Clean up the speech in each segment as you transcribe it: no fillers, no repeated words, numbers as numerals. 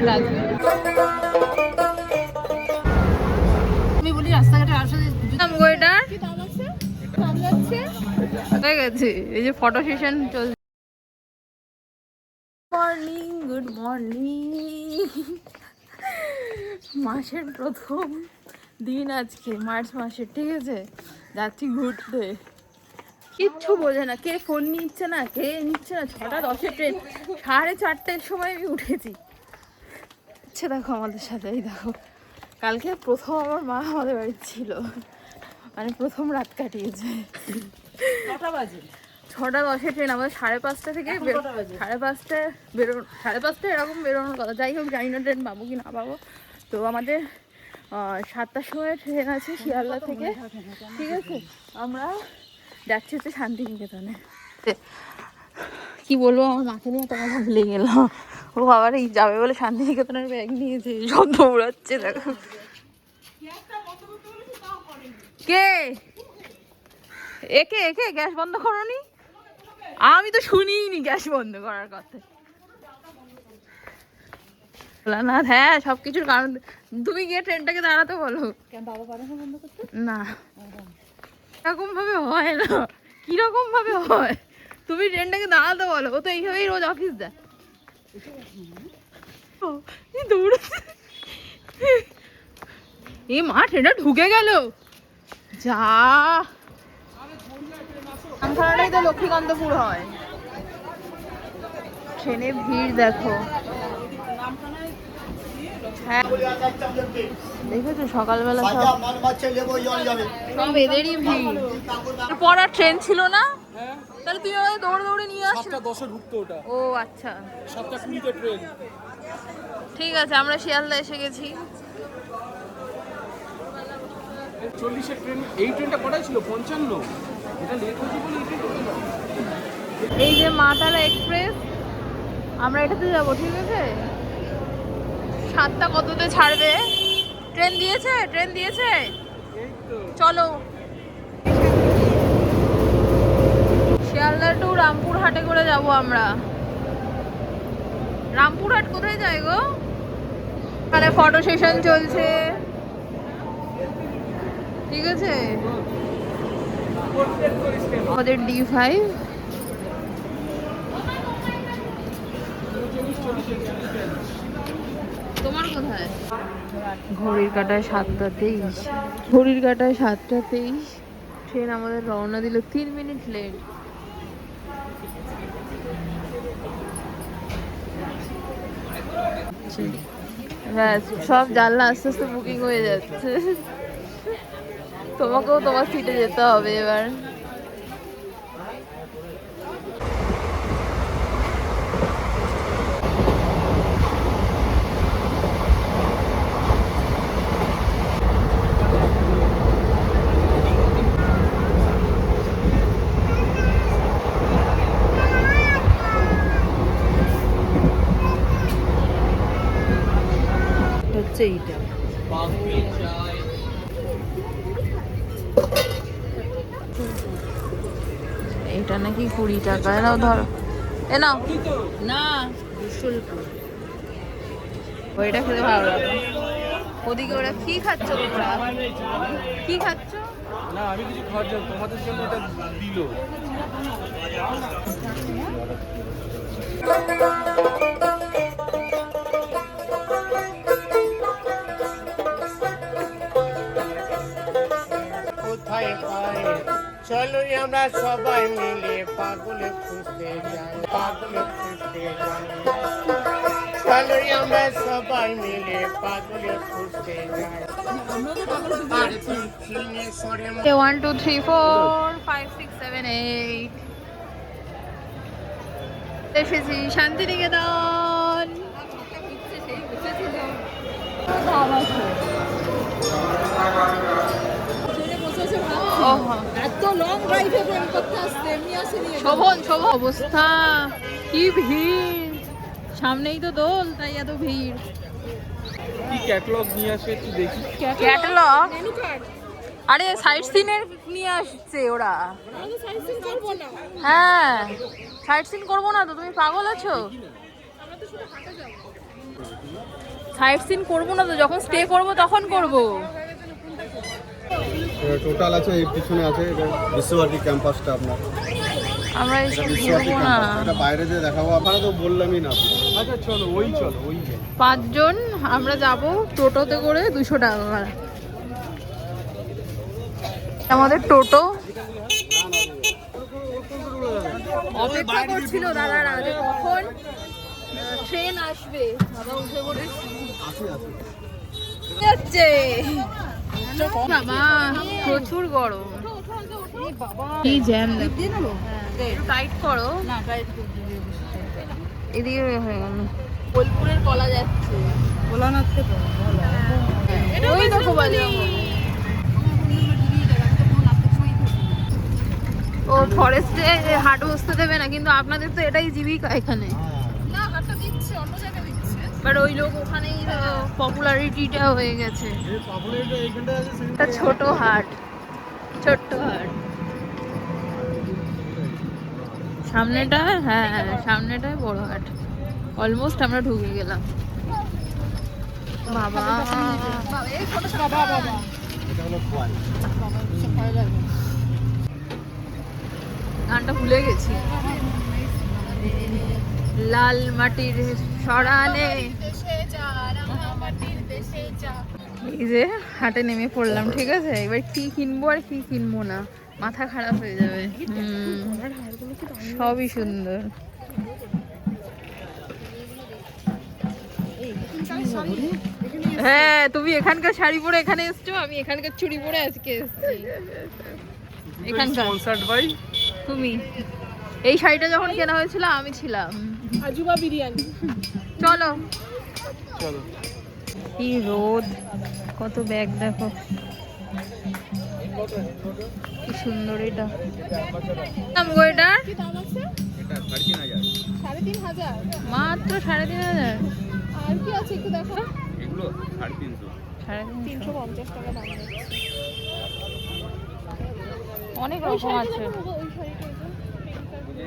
লাগবে। আমি বলি রাস্তাঘাটে আসলে এটা হয়ে গেছে। এই যে ফটো সেশন চলছে। Morning, good morning. মাসের প্রথম দিন আজকে, মার্চ মাসের, ঠিক আছে? যাচ্ছি ঘুরতে। কিচ্ছু বোঝে না, কে ফোন নিচ্ছে না, কে নিচ্ছে না। 6:10 ট্রেন, 4:30টার সময় আমি উঠেছি। আচ্ছা দেখো আমাদের সাথে, এই দেখো কালকে প্রথম আমার মা আমাদের বাড়ি ছিল, মানে প্রথম রাত কাটিয়েছে। 6:10 ট্রেন, আমাদের 5:30 থেকে 5:30 বেরোনো, 5:30 এরকম বেরোনোর কথা। যাই হোক, জানি না ট্রেন পাবো কি না পাবো। তো আমাদের 7টার সময় ট্রেন আছে শিয়ালদা থেকে, ঠিক আছে? আমরা যাচ্ছি হচ্ছে শান্তিনিকেতনে। কি বলবো, আমার মাকে নিয়ে একটা কথা ভুলে গেলাম। ও আবার এই যাবে বলে শান্তিনিকেতনের ব্যাগ নিয়েছে, সব দৌড়াচ্ছে দেখো। কে একে একে গ্যাস বন্ধ করোনি? আমি তো শুনিনি গ্যাস বন্ধ করার কথা। না, হ্যাঁ সবকিছুর কারণ। তুমি গিয়ে ট্রেনটাকে দাঁড়াতে বলো। না, এরকম ভাবে হয় না। কিরকম ভাবে হয়? তুমি ট্রেনটাকে দাঁড়াতে বলো। ও তো এইভাবেই রোজ অফিস দেয়। দৌড়াচ্ছে। এই মা, ট্রেনটা ঢুকে গেল যা। আমখানাটাই তো লক্ষ্মীকান্তপুর হয়। ট্রেনে ভিড় দেখো। হ্যাঁ দেখেছো সকালবেলা সব এদেরই ভিড়। এরপর আর ট্রেন ছিল না, তাহলে তুই আমাদের দৌড়ে দৌড়ে নিয়ে আসলি। 7:10 ঢুকতো ওটা। ও আচ্ছা, 7:20 ট্রেন। ঠিক আছে, আমরা শিয়ালদা এসে গেছি। 40 ট্রেন। এই ট্রেনটা কটাই ছিল? 55। এটা লেট হচ্ছে বলে এই ট্রেনটা। এই যে মা তারা এক্সপ্রেস, আমরা এটাতে যাবো, ঠিক আছে? 7টা কততে ছাড়বে? ট্রেন দিয়েছে, ট্রেন দিয়েছে, চলো। শিয়ালদা টু রামপুরহাটে করে যাব আমরা। রামপুরহাট কোথায় যাই গো? এখানে ফটো সেশন চলছে, ঠিক আছে? আমাদের D5। তোমার কোথায়? ঘড়ির কাঁটায় 7:23, ঘড়ির কাঁটায় 7:23। ট্রেন আমাদের রওনা দিল 3 মিনিট লেট। ব্যাস, সব জানলা আস্তে আস্তে বুকিং হয়ে যাচ্ছে। তোমাকেও তোমার সিটে যেতে হবে এবার। হচ্ছে এইটা, এটা নাকি 20 টাকা। এনাও ধরো, এ নাও। না, ওইটা খেতে ভালো লাগে। ওদিকে ওরা কি খাচ্ছ তোমরা? কি খাচ্ছ? না, আমি কিছু খাওয়ার জন্য তোমাদের জন্য এটা দিল। কোথায় পাই চলো আমরা সবাই মিলে পাগলে খুঁজতে যাই, পাগলে খুঁজতে যাই। চলো আমরা সবাই মিলে পাগলে খুঁজতে যাই। 1 2 3 4 5 6 7 8 এসেছি শান্তিনিকেতন। এত লং ড্রাইভে প্রেম করতে আসতে এমনি আসেনি। শোভন অবস্থা, কি ভিড়! সামনেই তো দোল, তাই এত ভিড়। কি ক্যাটালগ নিয়ে আসে একটু দেখি। ক্যাটালগ? Menu card. আরে সাইট সিনের নিয়ে আসছে ওরা। আমি সাইড সিন করব না, হ্যাঁ, সাইট সিন করবো না তো? তুমি পাগল আছো? আমরা তো শুধু হাঁটা যাব। সাইট সিন করবো না তো, যখন স্টে করবো তখন করবো। টোটাল আছে এই পিছনে আছে এটা বিশ্বভারতী ক্যাম্পাসটা আপনার। আমরা এটা এসব বিশ্বভারতী ঘুরবো না। ক্যাম্পাস, এটা বাইরে দিয়ে দেখাবো, আপনারা তো বললামই না। আচ্ছা চলো ওই যে 5 জন আমরা যাব টোটোতে করে 200 টাকা ভাড়া। আমাদের টোটো অপেক্ষা করছিল দাদারা যে কখন ট্রেন আসবে। দাদা উঠে পড়েছে যাচ্ছে। বাবা প্রচুর গরম, কি জ্যাম দেখো। টাইট করো না, টাইট এদিকে হয়ে গেল। বোলপুরের কলা যাচ্ছে, ভোলানাথ থেকে ওই দেখো বাজার। ও ফরেস্টে হাট বসতে দেবে না, কিন্তু আপনাদের তো এটাই জীবিকা এখানে। না হাটটা দিচ্ছে, অন্য জায়গায় দিচ্ছে, বাট ওই লোক ওখানেই পপুলারিটিটা হয়ে গেছে। এটা ছোট হাট, ছোট্ট হাট। সামনেটা, হ্যাঁ সামনেটাই বড় হাট। অলমোস্ট আমরা ঢুকে গেলাম। বাবা গানটা ভুলে গেছি। লাল মাটির সরানে, এই যে হাটে নেমে পড়লাম, ঠিক আছে। এবার কি কিনবো আর কি কিনবো না মাথা খারাপ হয়ে যাবে। সবই সুন্দর। হ্যাঁ তুমি এখানকার শাড়ি পরে এখানে এসছো, আমি এখানকার চুড়ি পরে আজকে এসছি। এখানকার স্পন্সর্ড বাই তুমি। এই শাড়িটা যখন কেনা হয়েছিল আমি ছিলাম। আজুবা বিরিয়ানি। চলো চলো। কি রোদ, কত ব্যাগ দেখো, কি সুন্দর। এটা দাম গো, এটা কি দাম আছে? এটা 3,500। 3,500 মাত্র 3,500। আর কি আছে একটু দেখো। এগুলো 350। 350 টাকা দাম আছে। অনেক রকম আছে। ওই শাড়িটা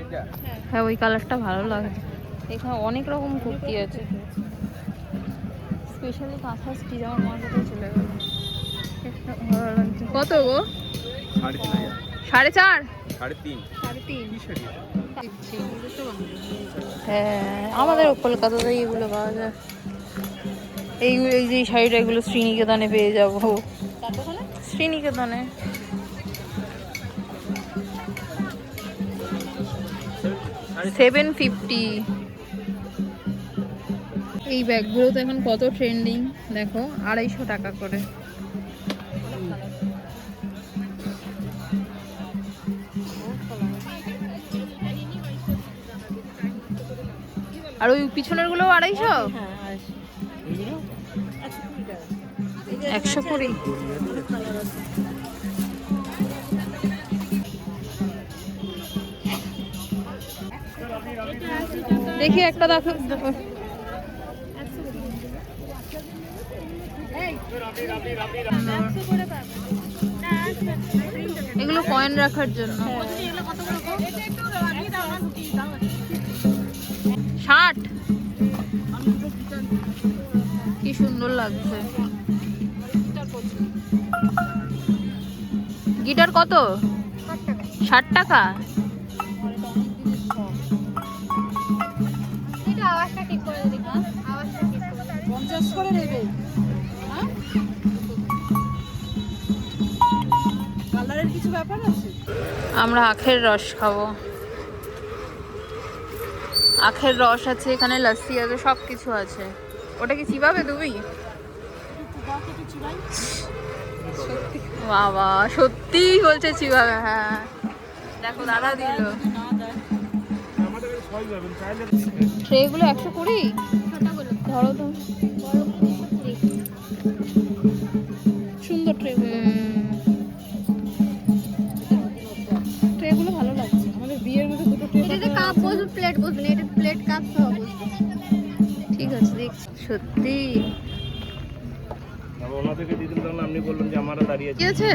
এটা হ্যাঁ ওই কালারটা ভালো লাগে। এখানে অনেক রকম কুর্তি আছে, স্পেশালি কাঁথা স্টিচ। আমার মার কাছে চলে গেল, ভালো লাগছে। কত গো? 3,500। 4.5? 3.5। 3.5 হ্যাঁ, আমাদের কলকাতাতে এইগুলো পাওয়া যায়। এইগুলো, এই যে শাড়িটা, এগুলো শ্রীনিকেতনে পেয়ে যাবো। শ্রীনিকেতনে। $750। এই ব্যাগগুলো তো এখন কত ট্রেন্ডিং দেখো, 250 টাকা করে। আর ওই পিছনের গুলো 250? 120। দেখি একটা দেখো। এগুলো কয়েন রাখার জন্য। 60? কি সুন্দর লাগছে। গিটার কত? 60 টাকা। আওয়াজটা ঠিক করে দিবি। আওয়াজটা ঠিক করে 50 করে নেবে। হ্যাঁ কালারের কিছু ব্যাপার আছে। আমরা আখের রস খাবো। আখের রস আছে এখানে, লস্যি আছে, সব কিছু আছে। ওটা কি চিবাবে তুমি? বাবা সত্যি বলছে চিবাবে। হ্যাঁ দেখো দাদা দিল। ট্রেগুলো 120? ধরো তো, সুন্দর ট্রেগুলো ভালো লাগছে। আমাদের বিয়ের মধ্যে দুটো ট্রে। এটাতে কাপ বসবে, প্লেট বসবে না, এটা প্লেট কাপ সব বসবে। ঠিক আছে দেখছি। সত্যি ওনাদেরকে দিয়ে দিলাম, আপনি বললেন যে আমারও দাঁড়িয়ে কি আছে?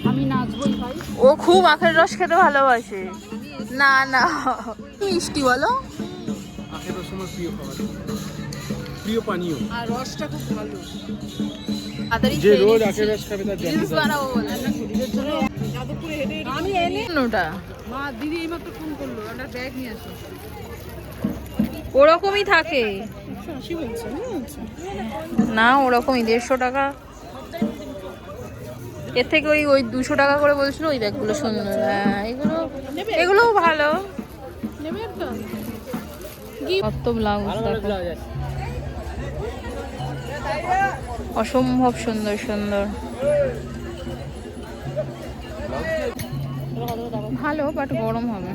আমি নাচবই ভাই। ও খুব আখের রস খেতে ভালোবাসে। না না মিষ্টি বলো। আখের রস আমার প্রিয় খাবার। প্রিয় পানীয়। আর রসটা খুব ভালো। তাড়াতাড়ি যে খেয়ে রোজ নিচ্ছি। আখের রস খাবে তার রিলস বানাবো বলে। যাদবপুরে হেঁটে আমি এনে ওটা মা দিদি এইমাত্র ফোন করলো একটা ব্যাগ নিয়ে আসো। ওরকমই থাকে 180 বলছে না, ওরকমই 150 টাকা। এর থেকে ওই 200 টাকা করে বলছিল ওই ব্যাগগুলো সুন্দর। হ্যাঁ, এগুলোও ভালো। নেবে একটা কত ব্লাউজ দেখো, অসম্ভব সুন্দর সুন্দর। ভালো, বাট গরম হবে।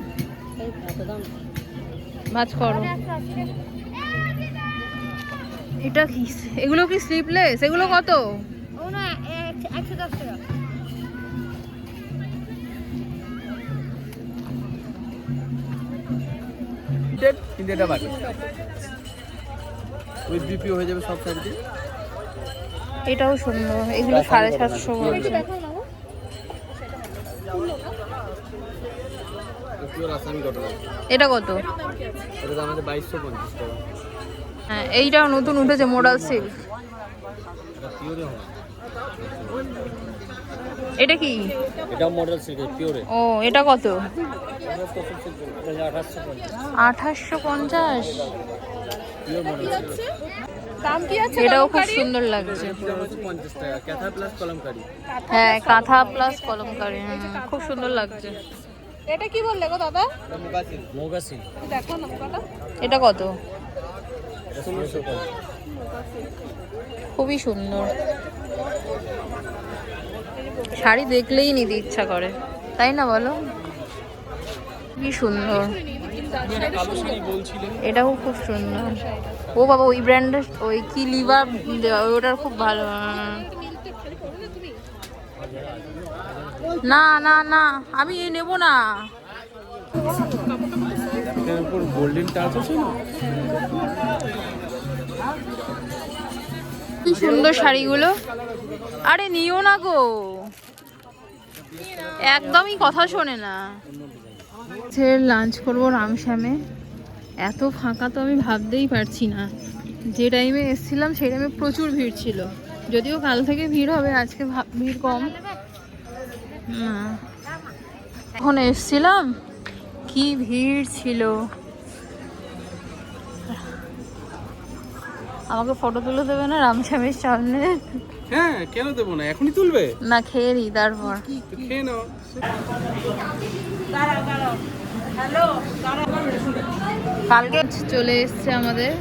ভাজ করো। এটা কি? এগুলো কি স্লিপলেস? এগুলো কত? ও না 110 টাকা। কিন্তু এটা বাকি উইথ বিপিও হয়ে যাবে সব সাইডে। এটাও সুন্দর। এগুলো 750 বলছে। দেখো না গো। পিওর আসামি কটন। এটা কত? এটা দাম আছে 2250 টাকা। হ্যাঁ, এইটাও নতুন উঠেছে মডাল সিল্ক। এটা পিওরে হবে। এটা কি? এটাও মডেল সিল্ক পিওরে। ও, এটা কত? এটা 2850। Pure model silk. দাম কি আছে? এটাও খুব সুন্দর লাগছে। এটা হচ্ছে 50 টাকা ক্যাথা প্লাস কলমকারী। হ্যাঁ, কাঁথা প্লাস কলমকারী। খুব সুন্দর লাগছে। এটা কি বললে গো দাদা? এটা মোগা সিল্ক। দেখো না কটা। এটা কত? এটা 1600 টাকা। খুবই সুন্দর। শাড়ি দেখলেই নিতে ইচ্ছা করে, তাই না বলো? কি সুন্দর। কালো শাড়ি বলছিলেন। এটাও খুব সুন্দর। ও বাবা, ওই ব্র্যান্ডের ওই কি লিভার দেওয়া, ওটার খুব ভালো। না না না, আমি নেব না। এর উপর গোল্ডেন টাচ আছে না? কি সুন্দর শাড়িগুলো। আরে নিও না গো, একদমই কথা শোনে না। লাঞ্চ করবো রামশ্যামে। এত ফাঁকা তো আমি ভাবতেই পারছি না। যে টাইমে এসেছিলাম সেই টাইমে প্রচুর ভিড় ছিল। যদিও কাল থেকে ভিড় হবে, আজকে ভিড় কম। না, এখন এসেছিলাম কি ভিড় ছিল। আমাকে ফটো তুলে দেবে না রামশ্যামের সামনে? হ্যাঁ, কেন দেবো না, এখনই তুলবে। না, খেয়ে দিই তারপর। তো খেয়ে নাও। কালকে চলে এসছে আমাদের।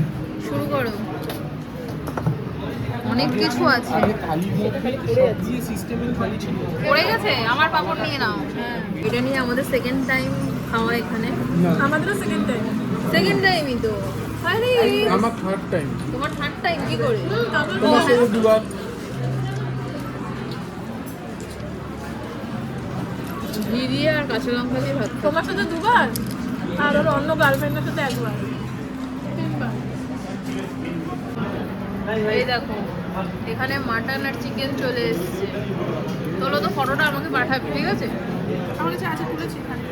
শুরু করো, অনেক কিছু আছে। খালি সবজি সিস্টেমের খালি ছিল। পড়ে গেছে, আমার পাপড় নিয়ে নাও। এটা নিয়ে আমাদের সেকেন্ড টাইম খাওয়া এখানে। আমাদেরও সেকেন্ড টাইম। সেকেন্ড টাইমই তো। আরে আমার থার্ড টাইম। তোমার থার্ড টাইম কি করে? তোমার সাথে দুবার। ঘি দিয়ে আর কাঁচা লঙ্কা দিয়ে ভাত খাও। তোমার সাথে দুবার আর ওর অন্য গার্লফ্রেন্ডের সাথে একবার। তিনবার। এই দেখো, এখানে মাটন আর চিকেন চলে এসছে। তোলো তো ফটোটা আমাকে পাঠাবি, ঠিক আছে? আমার কাছে আছে, তুলেছি এখানে।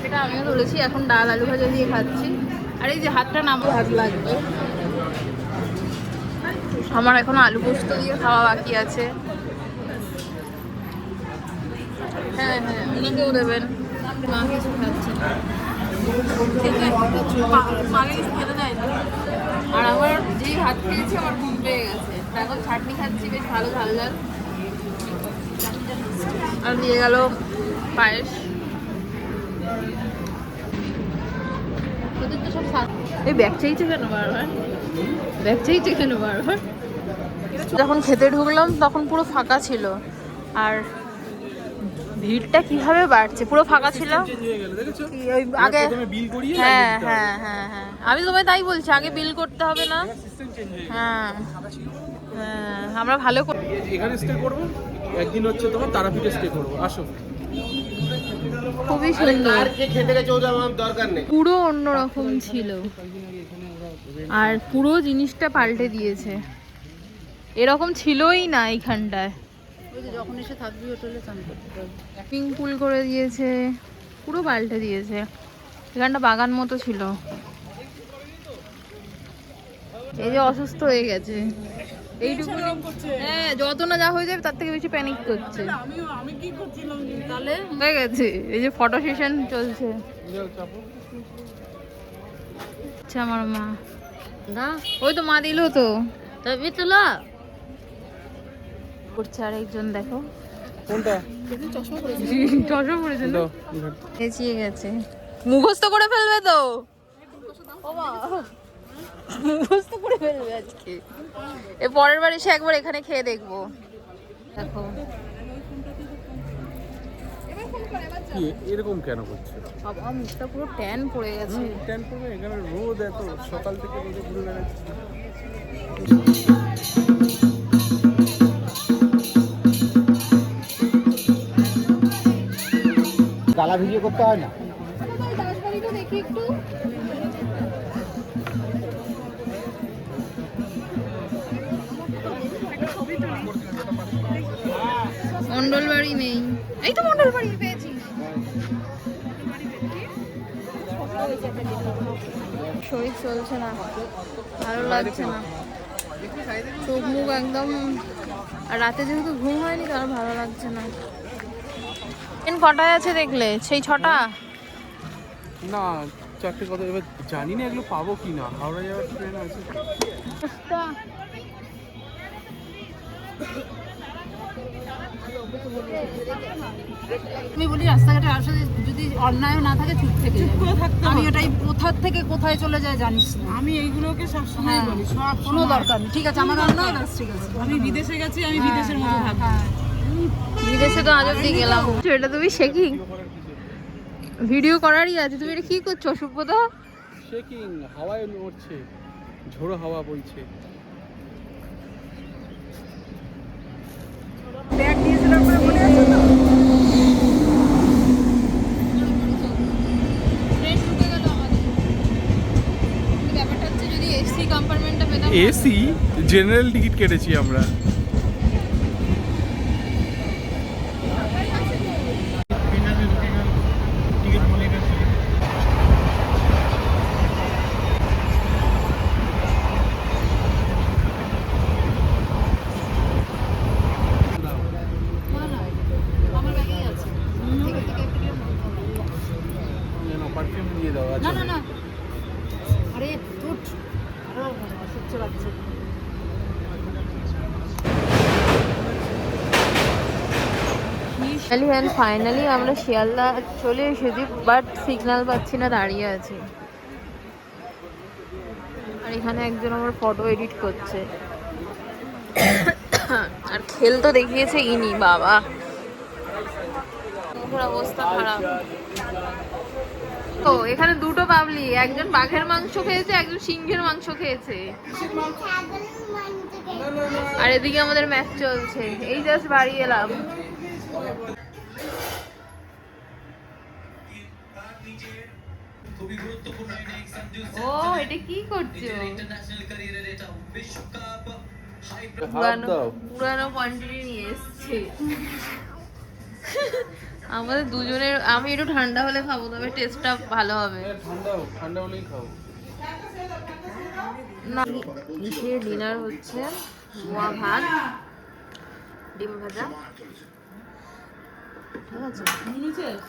সেটা আমিও তুলেছি। এখন ডাল আলু ভাজা দিয়ে খাচ্ছি। আর এই যে হাতটা নামো, হাত লাগবে। আমার এখন আলু পোস্ত দিয়ে খাওয়া বাকি আছে। হ্যাঁ হ্যাঁ, ওনাকেও দেবেন। মা কিছু খাচ্ছে না। মাকে কিছু খেতে দেয় না। আর আমার যেই ভাত খেয়েছি আমার ঘুম পেয়ে গেছে। এখন চাটনি খাচ্ছি, বেশ ভালো ঝাল ঝাল। আর দিয়ে গেল পায়েস। ওদের তো সব এই ব্যাগ চাইছে কেন বারবার? ব্যাগ চাইছে কেন বারবার? যখন খেতে ঢুকলাম তখন পুরো ফাঁকা ছিল। আর ভিড়টা কিভাবে বাড়ছে, পুরো ফাঁকা ছিল। চেঞ্জ হয়ে গেল, দেখেছো? ওই আগে প্রথমে বিল করিয়ে হ্যাঁ হ্যাঁ হ্যাঁ হ্যাঁ, আমি তোমায় তাই বলছি, আগে বিল করতে হবে না। সিস্টেম চেঞ্জ হয়ে গেল। হ্যাঁ হ্যাঁ, আমরা ভালো করে এখানে স্টে করবো, একদিন হচ্ছে তোমার তারাপীঠে স্টে করবো। আসো। খুবই সুন্দর। আর কে খেতে গেছে ওদের আমার দরকার নেই। পুরো অন্যরকম ছিল। আর পুরো জিনিসটা পাল্টে দিয়েছে, এরকম ছিলই না এইখানটায়। যখন এসে থাকবি হোটেলে চান করতে পারবি। সুইমিং পুল করে দিয়েছে, পুরো পাল্টে দিয়েছে। এখানটা বাগান মতো ছিল। এই যে অসুস্থ হয়ে গেছে এইটুকু। হ্যাঁ, যত না যা হয়ে যাবে তার থেকে বেশি প্যানিক করছে। আমি কি করছিলাম তাহলে? হয়ে গেছে, এই যে ফটো সেশন চলছে। আচ্ছা, আমার মা না ওই তো মা দিল তো তবে তোলা করছে। আর একজন দেখো কোনটা? চশমা পড়েছে না, পেঁচিয়ে গেছে। মুখস্থ করে ফেলবে তো, ও মা মুখস্থ করে ফেলবে আজকে। এ পরের বার এসে একবার এখানে খেয়ে দেখবো। দেখো কি এরকম কেন করছে? বাবা, মুখটা পুরো ট্যান পড়ে গেছে। ট্যান করবে, এখানে রোদ এত, সকাল থেকে রোদে ঘুরে বেড়াচ্ছি। গালা ভিডিও করতে হয় না। মন্ডল বাড়ি নেই, এই তো মন্ডল বাড়ি পেয়েছি। শরীর চলছে না, ভালো লাগছে না, চোখ মুখ একদম। আর রাতে যেহেতু ঘুম হয়নি তো আর ভালো লাগছে না। ট্রেন কটায় আছে দেখলে? সেই 6টা। না, 4টে কথা এবার জানি না এগুলো পাবো কি না। হাওড়া যাওয়ার ট্রেন আছে। আমি বলি রাস্তাঘাটে আসলে যদি অন্যায় না থাকে চুপ থেকে আমি ওটাই কোথার থেকে কোথায় চলে যায় জানিস না। আমি এইগুলোকে সবসময় বলি, সব কোনো দরকার নেই। ঠিক আছে, আমার অন্যায় বাস, ঠিক আছে। আমি বিদেশে গেছি, আমি বিদেশের মতো থাকবো। বিদেশে তো আজ অব্দি গেলাম। এটা তুমি শেখি ভিডিও করারই আছে, তুমি এটা কি করছো সুব্রত? শেকিং, হাওয়ায় নড়ছে, ঝোড়ো হাওয়া বইছে। ব্যাগ দিয়েছিলাম বলে মনে আছে তো? ট্রেন ঢুকে গেল আমাদের। ব্যাপারটা হচ্ছে যদি এসি কম্পার্টমেন্টটা পেতাম। এসি জেনারেল টিকিট কেটেছি আমরা। আমার ব্যাগেই আছে। পারফিউম দিয়ে দাও। না আচ্ছা, না না, আরে উঠ, অসহ্য লাগছে। ফাইনালি আমরা শিয়ালদা চলে এসেছি, বাট সিগন্যাল পাচ্ছি না, দাঁড়িয়ে আছি। আর এখানে একজন আমার ফটো এডিট করছে। আর খেল তো দেখিয়েছে ইনি, বাবা মুখের অবস্থা খারাপ। তো এখানে দুটো পাবলি, একজন বাঘের মাংস খেয়েছে, একজন সিংহের মাংস খেয়েছে। আর এদিকে আমাদের ম্যাচ চলছে, এই জাস্ট বাড়ি এলাম। ও এটা কি করছো? পুরানো কোয়ান্টিটি নিয়ে এসছে আমাদের দুজনের। আমি একটু ঠান্ডা হলে খাবো, তবে টেস্টটা ভালো হবে। ঠান্ডা হলেই খাও। না, নিচে ডিনার হচ্ছে মোয়া ভাত, ডিম ভাজা, ঠিক আছে।